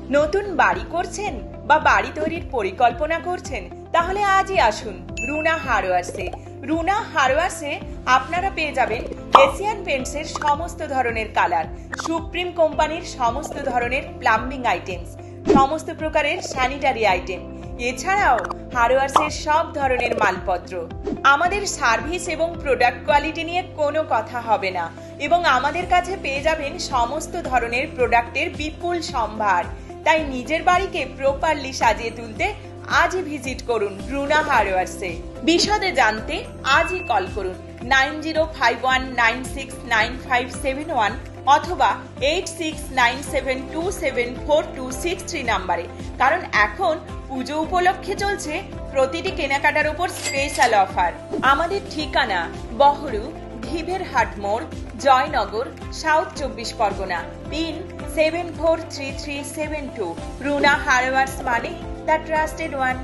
নতুন বাড়ি করছেন বা বাড়ি তৈরির পরিকল্পনা করছেন, তাহলে আজই আসুন রুনা হার্ডওয়্যারসে। রুনা হার্ডওয়্যারসে আপনারা পেয়ে যাবেন এশিয়ান পেন্টসের সমস্ত ধরনের কালার, সুপ্রিম কোম্পানির সমস্ত ধরনের প্লাম্বিং আইটেমস, সমস্ত প্রকারের স্যানিটারি আইটেম, এছাড়াও হার্ডওয়্যারসের সব ধরনের মালপত্র। আমাদের সার্ভিস এবং প্রোডাক্ট কোয়ালিটি নিয়ে কোনো কথা হবে না, এবং আমাদের কাছে পেয়ে যাবেন সমস্ত ধরনের প্রোডাক্টের বিপুল সম্ভার। তাই নিজের বাড়িকে প্রপারলি সাজিয়ে তুলতে আজই ভিজিট করুন রুনা হার্ডওয়্যারসে। বিশদে জানতে আজই কল করুন 9051969571 অথবা 8697274263 নাম্বারে। কারণ এখন পুজো উপলক্ষে চলছে প্রতিটি কেনাকাটার উপর স্পেশাল অফার। আমাদের ঠিকানা বহরু, ধিবের হাট মোড়, Joynagar, south 24 Pargana, pin 743372। Runa hardwares মানে দ্য ট্রাস্টেড ওয়ান।